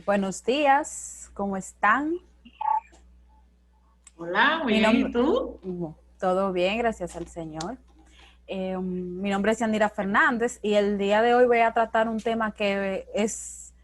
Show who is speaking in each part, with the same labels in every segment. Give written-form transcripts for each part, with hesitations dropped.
Speaker 1: Buenos días, ¿cómo están?
Speaker 2: Hola, muy
Speaker 1: Mi
Speaker 2: bien. ¿Y
Speaker 1: nombre,
Speaker 2: tú?
Speaker 1: todo bien, gracias al Señor. Mi nombre es Yandira Fernández y el día de hoy voy a tratar un tema que es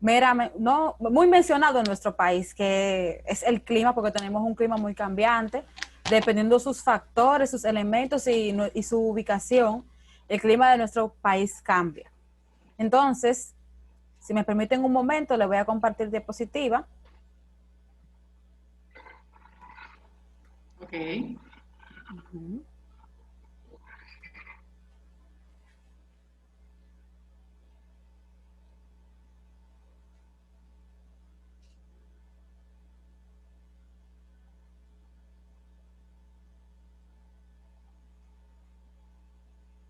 Speaker 1: no, muy mencionado en nuestro país, que es el clima, porque tenemos un clima muy cambiante, dependiendo de sus factores, sus elementos y su ubicación, el clima de nuestro país cambia. Entonces, si me permiten un momento, le voy a compartir diapositiva.
Speaker 2: Ok.
Speaker 1: Ujú.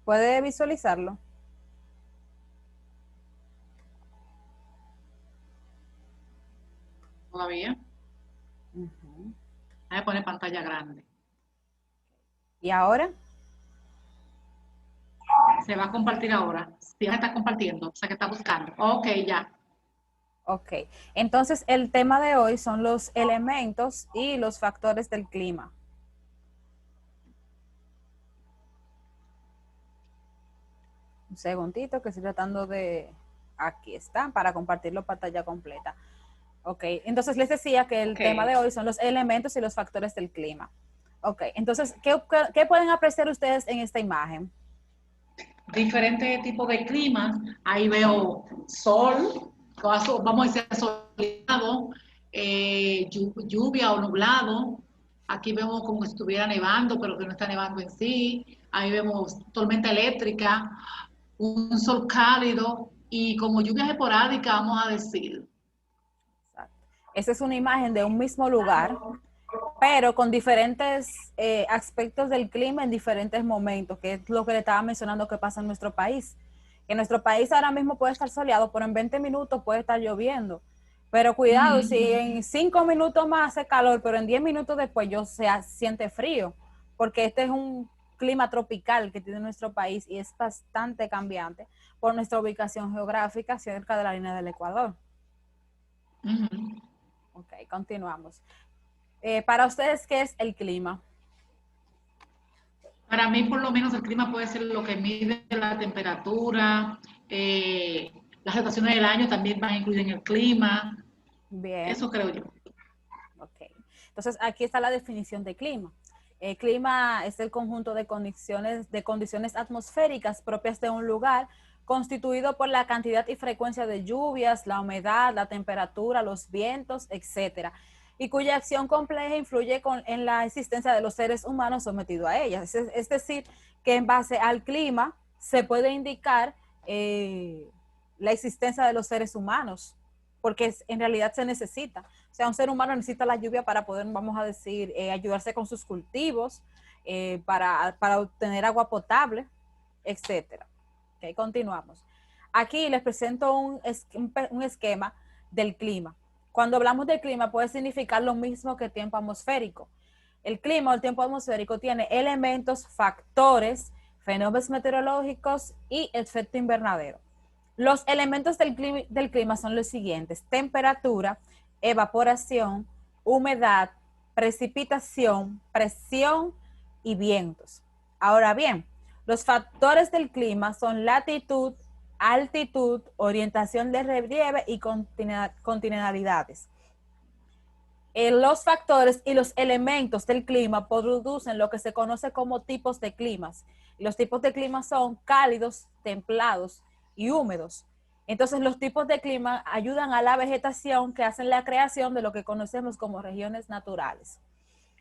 Speaker 1: ¿Puede visualizarlo?
Speaker 2: Todavía.
Speaker 1: Ujú.
Speaker 2: Voy a poner pantalla grande.
Speaker 1: ¿Y ahora?
Speaker 2: Se va a compartir ahora. Sí, ya está compartiendo. O sea que está buscando. Ok, ya.
Speaker 1: Ok. Entonces, el tema de hoy son los elementos y los factores del clima. Un segundito que estoy tratando de... Aquí está, para compartirlo pantalla completa. Ok. Entonces, les decía que el
Speaker 2: Ok.
Speaker 1: tema de hoy son los elementos y los factores del clima. Ok. Entonces, ¿qué pueden apreciar ustedes en esta imagen?
Speaker 2: Diferentes tipos de climas. Ahí veo sol, vamos a decir soleado, lluvia o nublado. Aquí vemos como si estuviera nevando, pero que no está nevando en sí. Ahí vemos tormenta eléctrica, un sol cálido y como lluvia esporádica, vamos a decir.
Speaker 1: Exacto. Esa es una imagen de un mismo lugar, pero con diferentes aspectos del clima en diferentes momentos, que es lo que le estaba mencionando que pasa en nuestro país. En nuestro país ahora mismo puede estar soleado, pero en 20 minutos puede estar lloviendo. Pero cuidado, si
Speaker 2: Ujú.
Speaker 1: en 5 minutos más hace calor, pero en 10 minutos después siente frío, porque este es un clima tropical que tiene nuestro país y es bastante cambiante por nuestra ubicación geográfica cerca de la línea del Ecuador.
Speaker 2: Ujú.
Speaker 1: Ok, continuamos. Para ustedes, ¿qué es el clima?
Speaker 2: Para mí, por lo menos, el clima puede ser lo que mide la temperatura, eh, las estaciones del año también van incluidas en el clima.
Speaker 1: Bien.
Speaker 2: Eso creo yo.
Speaker 1: Ok. Entonces, aquí está la definición de clima. El clima es el conjunto de condiciones atmosféricas propias de un lugar, constituido por la cantidad y frecuencia de lluvias, la humedad, la temperatura, los vientos, etcétera, y cuya acción compleja influye en la existencia de los seres humanos sometidos a ellas. Es decir, que en base al clima se puede indicar la existencia de los seres humanos, porque en realidad se necesita. O sea, un ser humano necesita la lluvia para poder, vamos a decir, ayudarse con sus cultivos, para obtener agua potable, etcétera. Okay, continuamos. Aquí les presento un esquema del clima. Cuando hablamos del clima puede significar lo mismo que tiempo atmosférico. El clima o el tiempo atmosférico tiene elementos, factores, fenómenos meteorológicos y efecto invernadero. Los elementos del clima son los siguientes: temperatura, evaporación, humedad, precipitación, presión y vientos. Ahora bien, los factores del clima son latitud, altitud, orientación de relieve y continentalidades. Los factores y los elementos del clima producen lo que se conoce como tipos de climas. Los tipos de clima son cálidos, templados y húmedos. Entonces, los tipos de clima ayudan a la vegetación, que hacen la creación de lo que conocemos como regiones naturales.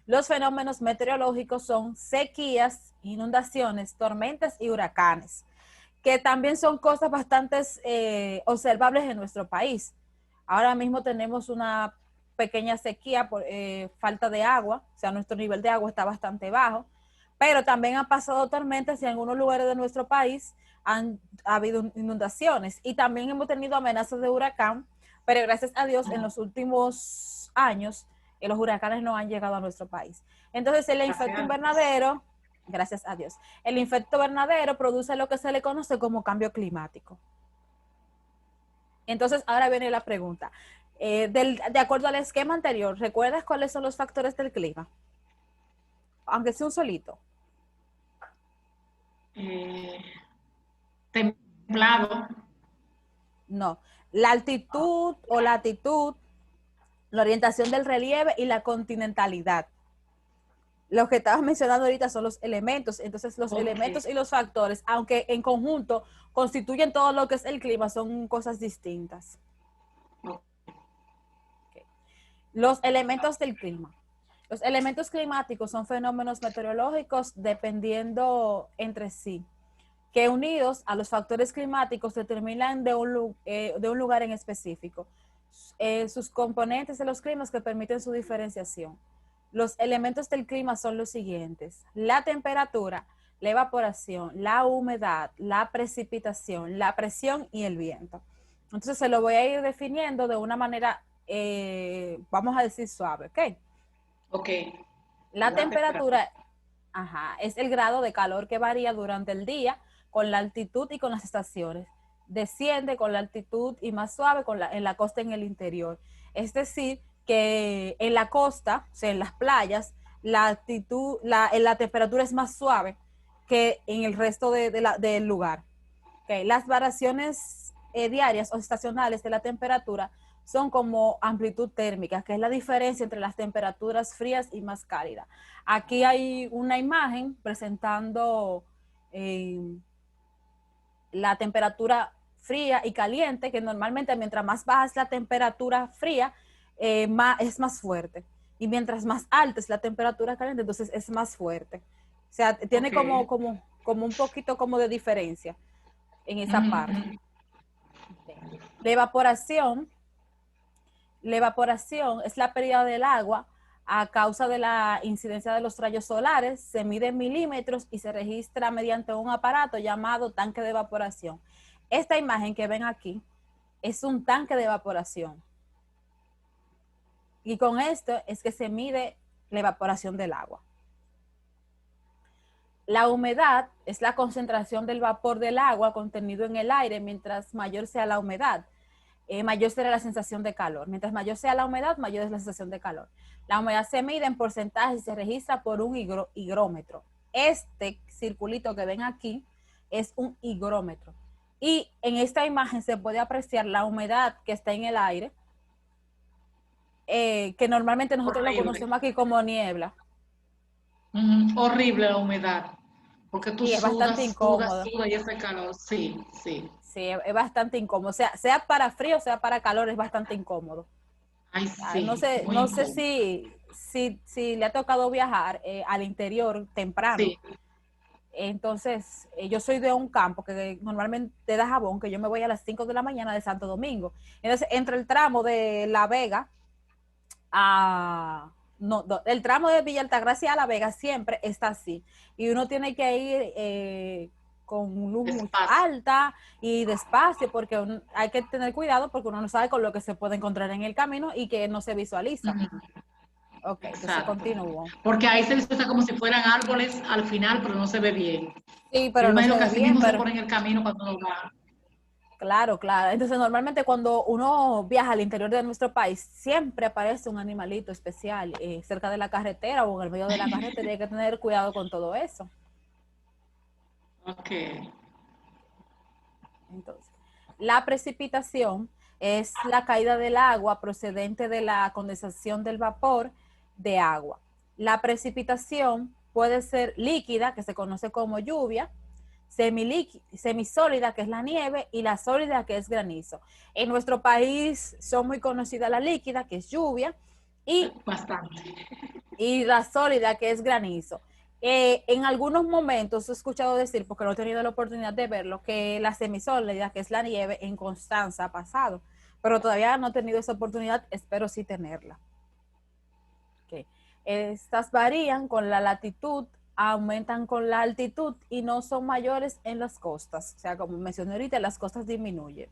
Speaker 1: Los fenómenos meteorológicos son sequías, inundaciones, tormentas y huracanes, que también son cosas bastante observables en nuestro país. Ahora mismo tenemos una pequeña sequía por falta de agua, o sea, nuestro nivel de agua está bastante bajo, pero también han pasado tormentas y en algunos lugares de nuestro país ha habido inundaciones y también hemos tenido amenazas de huracán, pero gracias a Dios en los últimos años los huracanes no han llegado a nuestro país. Entonces el efecto
Speaker 2: Gracias a Dios.
Speaker 1: invernadero, gracias a Dios, el efecto invernadero produce lo que se le conoce como cambio climático. Entonces, ahora viene la pregunta. De acuerdo al esquema anterior, ¿recuerdas cuáles son los factores del clima? Aunque sea un solito.
Speaker 2: Eh, templado.
Speaker 1: No. La altitud o latitud, la orientación del relieve y la continentalidad. Lo que estabas mencionando ahorita son los elementos. Entonces, los elementos y los factores, aunque en conjunto constituyen todo lo que es el clima, son cosas distintas. Okay. Los elementos del clima. Los elementos climáticos son fenómenos meteorológicos dependiendo entre sí, que unidos a los factores climáticos determinan de un lugar en específico. Sus componentes de los climas que permiten su diferenciación. Los elementos del clima son los siguientes: la temperatura, la evaporación, la humedad, la precipitación, la presión y el viento. Entonces se lo voy a ir definiendo de una manera, vamos a decir suave, ¿ok?
Speaker 2: Ok.
Speaker 1: La temperatura, ajá, es el grado de calor que varía durante el día con la altitud y con las estaciones. Desciende con la altitud y más suave en la costa y en el interior. Es decir, que en la costa, o sea, en las playas, la temperatura es más suave que en el resto del lugar. Okay. Las variaciones diarias o estacionales de la temperatura son como amplitud térmica, que es la diferencia entre las temperaturas frías y más cálidas. Aquí hay una imagen presentando la temperatura fría y caliente, que normalmente mientras más baja es la temperatura fría, es más fuerte. Y mientras más alta es la temperatura caliente, entonces es más fuerte. O sea, tiene como un poquito como de diferencia en esa parte. La evaporación es la pérdida del agua a causa de la incidencia de los rayos solares, se mide en milímetros y se registra mediante un aparato llamado tanque de evaporación. Esta imagen que ven aquí es un tanque de evaporación. Y con esto es que se mide la evaporación del agua. La humedad es la concentración del vapor del agua contenido en el aire. Mientras mayor sea la humedad, mayor será la sensación de calor. Mientras mayor sea la humedad, mayor es la sensación de calor. La humedad se mide en porcentaje y se registra por un higrómetro. Este circulito que ven aquí es un higrómetro. Y en esta imagen se puede apreciar la humedad que está en el aire, que normalmente nosotros lo conocemos aquí como niebla.
Speaker 2: Horrible la humedad, porque tú
Speaker 1: Y es bastante incómodo.
Speaker 2: sudas y ese calor, sí, sí.
Speaker 1: Sí, es bastante incómodo. O sea para frío, sea para calor, es bastante incómodo.
Speaker 2: Ay,
Speaker 1: Ay,
Speaker 2: sí,
Speaker 1: no sé si le ha tocado viajar al interior temprano.
Speaker 2: Sí.
Speaker 1: Entonces, yo soy de un campo que normalmente da Jabón, que yo me voy a las 5 de la mañana de Santo Domingo. Entonces, entre el tramo de La Vega el tramo de Villa Altagracia a La Vega siempre está así. Y uno tiene que ir con luz muy alta y despacio, porque hay que tener cuidado porque uno no sabe con lo que se puede encontrar en el camino y que no se visualiza. Ok, entonces continúo.
Speaker 2: Porque ahí se visualiza como si fueran árboles al final, pero no se ve bien.
Speaker 1: Sí, pero
Speaker 2: Yo
Speaker 1: no se
Speaker 2: imagino que
Speaker 1: ve
Speaker 2: así
Speaker 1: bien,
Speaker 2: mismo se
Speaker 1: pero
Speaker 2: pone en el camino cuando uno va.
Speaker 1: claro, claro. Entonces, normalmente cuando uno viaja al interior de nuestro país, siempre aparece un animalito especial cerca de la carretera o en el medio de la carretera y hay que tener cuidado con todo eso.
Speaker 2: Ok.
Speaker 1: Entonces, la precipitación es la caída del agua procedente de la condensación del vapor de agua. La precipitación puede ser líquida, que se conoce como lluvia, semisólida, que es la nieve, y la sólida, que es granizo. En nuestro país son muy conocidas la líquida, que es lluvia, y la sólida, que es granizo. En algunos momentos he escuchado decir, porque no he tenido la oportunidad de verlo, que la semisólida, que es la nieve, en Constanza ha pasado, pero todavía no he tenido esa oportunidad, espero sí tenerla. Okay. Estas varían con la latitud, aumentan con la altitud y no son mayores en las costas. O sea, como mencioné ahorita, las costas disminuyen.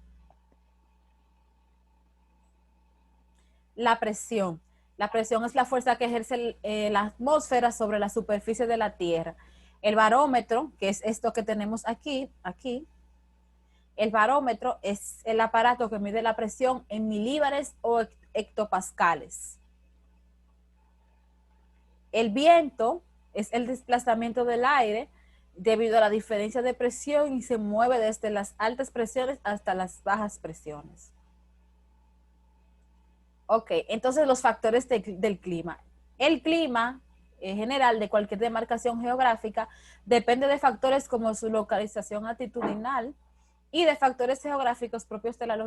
Speaker 1: La presión. La presión es la fuerza que ejerce la atmósfera sobre la superficie de la Tierra. El barómetro, que es esto que tenemos aquí, El barómetro es el aparato que mide la presión en milíbares o hectopascales. El viento es el desplazamiento del aire debido a la diferencia de presión y se mueve desde las altas presiones hasta las bajas presiones. Ok, entonces los factores del clima. El clima en general de cualquier demarcación geográfica depende de factores como su localización altitudinal y de factores geográficos propios de la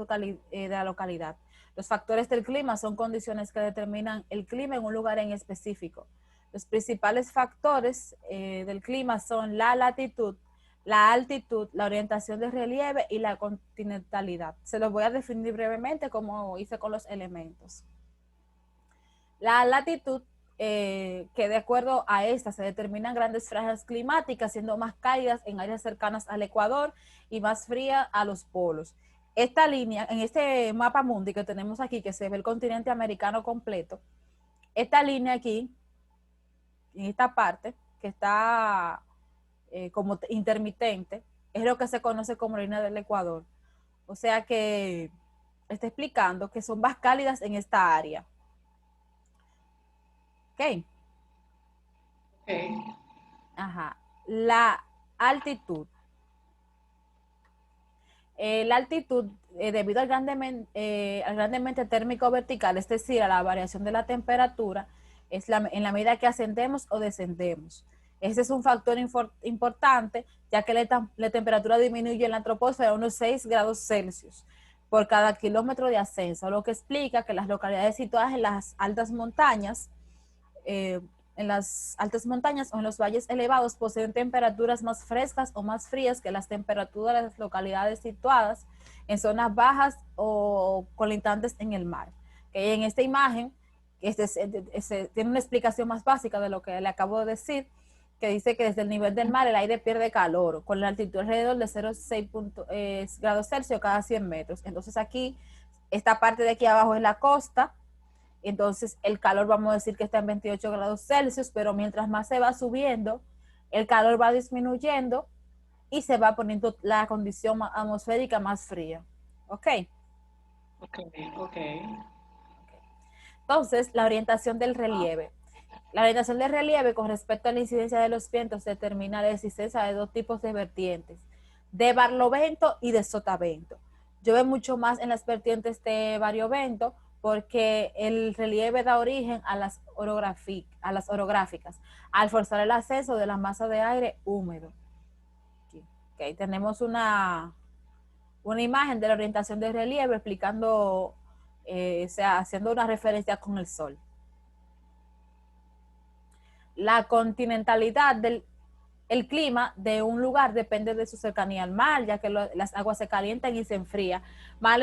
Speaker 1: localidad. Los factores del clima son condiciones que determinan el clima en un lugar en específico. Los principales factores del clima son la latitud, la altitud, la orientación de relieve y la continentalidad. Se los voy a definir brevemente como hice con los elementos. La latitud, que de acuerdo a esta se determinan grandes franjas climáticas, siendo más cálidas en áreas cercanas al Ecuador y más frías a los polos. Esta línea, en este mapa mundi que tenemos aquí, que se ve el continente americano completo, esta línea aquí, en esta parte, que está como intermitente, es lo que se conoce como línea del Ecuador. O sea que está explicando que son más cálidas en esta área. ¿Ok?
Speaker 2: Okay.
Speaker 1: Ajá. La altitud. La altitud, debido al grandemente térmico vertical, es decir, a la variación de la temperatura, es en la medida que ascendemos o descendemos. Ese es un factor importante, ya que la temperatura disminuye en la troposfera a unos 6 grados Celsius por cada kilómetro de ascenso, lo que explica que las localidades situadas en las altas montañas o en los valles elevados poseen temperaturas más frescas o más frías que las temperaturas de las localidades situadas en zonas bajas o colindantes en el mar. Que en esta imagen tiene una explicación más básica de lo que le acabo de decir, que dice que desde el nivel del mar el aire pierde calor con la altitud alrededor de 0,6 grados Celsius cada 100 metros. Entonces aquí, esta parte de aquí abajo es la costa. Entonces el calor vamos a decir que está en 28 grados Celsius, pero mientras más se va subiendo, el calor va disminuyendo y se va poniendo la condición atmosférica más fría. ¿Ok?
Speaker 2: Ok, ok.
Speaker 1: Entonces, la orientación del relieve. La orientación del relieve con respecto a la incidencia de los vientos determina la existencia de dos tipos de vertientes, de barlovento y de sotavento. Llueve mucho más en las vertientes de variovento porque el relieve da origen a las orográficas, al forzar el ascenso de la masa de aire húmedo. Aquí, okay, tenemos una imagen de la orientación del relieve explicando, haciendo una referencia con el sol. La continentalidad el clima de un lugar depende de su cercanía al mar, ya que las aguas se calientan y se enfrían más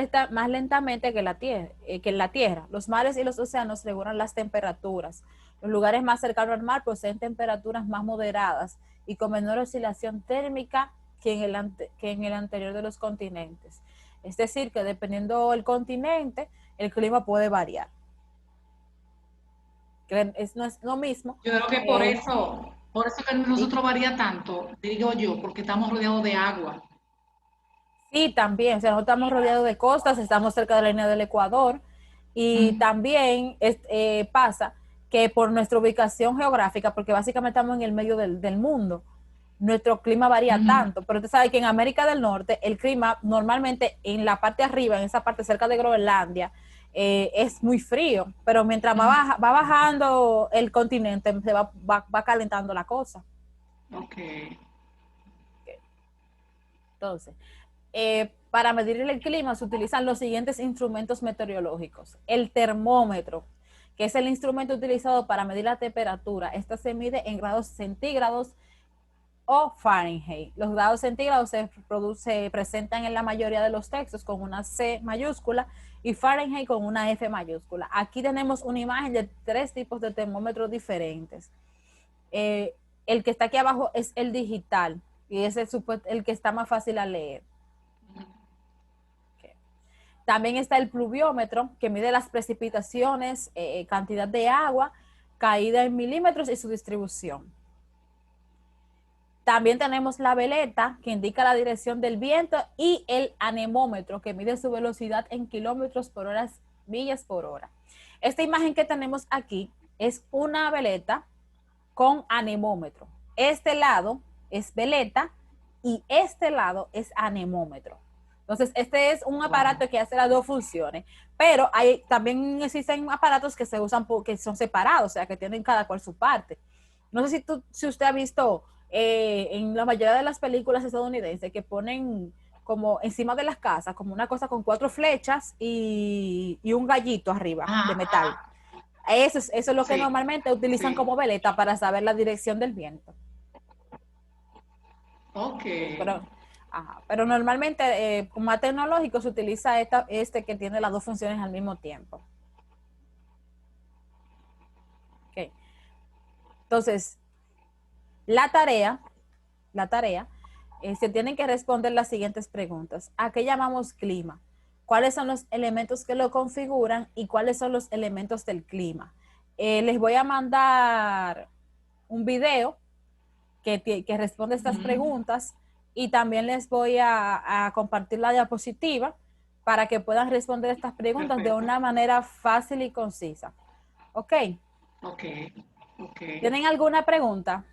Speaker 1: lentamente que en la tierra. Los mares y los océanos regulan las temperaturas. Los lugares más cercanos al mar poseen temperaturas más moderadas y con menor oscilación térmica que en el anterior de los continentes. Es decir, que dependiendo del continente, el clima puede variar. No es lo mismo.
Speaker 2: Yo creo que por eso que nosotros varía tanto, digo yo, porque estamos rodeados de agua.
Speaker 1: Sí, también, o sea, nosotros estamos rodeados de costas, estamos cerca de la línea del Ecuador y también pasa que por nuestra ubicación geográfica, porque básicamente estamos en el medio del mundo, nuestro clima varía tanto, pero usted sabe que en América del Norte el clima normalmente en la parte de arriba, en esa parte cerca de Groenlandia, es muy frío, pero mientras va bajando el continente, va calentando la cosa.
Speaker 2: Ok.
Speaker 1: Entonces, para medir el clima se utilizan los siguientes instrumentos meteorológicos. El termómetro, que es el instrumento utilizado para medir la temperatura. Esta se mide en grados centígrados o Fahrenheit. Los grados centígrados se presentan en la mayoría de los textos con una C mayúscula y Fahrenheit con una F mayúscula. Aquí tenemos una imagen de 3 tipos de termómetros diferentes. El que está aquí abajo es el digital y es el que está más fácil a leer. Okay. También está el pluviómetro, que mide las precipitaciones, cantidad de agua, caída en milímetros y su distribución. También tenemos la veleta, que indica la dirección del viento, y el anemómetro, que mide su velocidad en kilómetros por hora, millas por hora. Esta imagen que tenemos aquí es una veleta con anemómetro. Este lado es veleta y este lado es anemómetro. Entonces, este es un aparato que hace las dos funciones, pero también existen aparatos que se usan, que son separados, o sea, que tienen cada cual su parte. No sé si usted ha visto en la mayoría de las películas estadounidenses que ponen como encima de las casas, como una cosa con 4 flechas y un gallito arriba de metal. Eso es lo que normalmente utilizan como veleta para saber la dirección del viento.
Speaker 2: Ok.
Speaker 1: Pero normalmente, como más tecnológico, se utiliza este que tiene las dos funciones al mismo tiempo. Okay. Entonces, la tarea, se tienen que responder las siguientes preguntas. ¿A qué llamamos clima? ¿Cuáles son los elementos que lo configuran y cuáles son los elementos del clima? Les voy a mandar un video que responde estas preguntas y también les voy a compartir la diapositiva para que puedan responder estas preguntas de una manera fácil y concisa. ¿Ok?
Speaker 2: Ok.
Speaker 1: ¿Tienen alguna pregunta?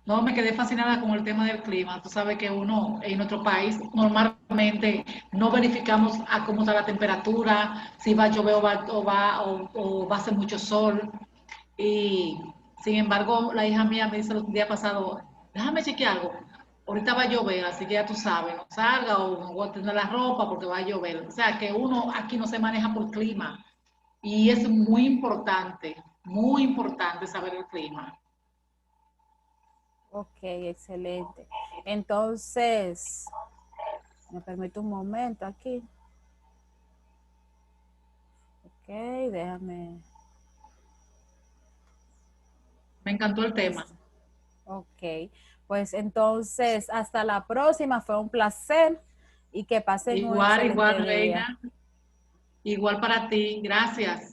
Speaker 2: No, me quedé fascinada con el tema del clima. Tú sabes que uno en nuestro país normalmente no verificamos a cómo está la temperatura, si va a llover o va a hacer mucho sol. Y sin embargo, la hija mía me dice el día pasado, déjame chequear algo. Ahorita va a llover, así que ya tú sabes, no salga o no voy a tener la ropa porque va a llover. O sea que uno aquí no se maneja por clima. Y es muy importante saber el clima.
Speaker 1: Ok, excelente. Entonces, me permite un momento aquí. Ok, déjame.
Speaker 2: Me encantó el tema.
Speaker 1: Ok, pues entonces hasta la próxima, fue un placer y que pasen un
Speaker 2: Igual,
Speaker 1: excelente día.
Speaker 2: Reina. Igual para ti. Gracias.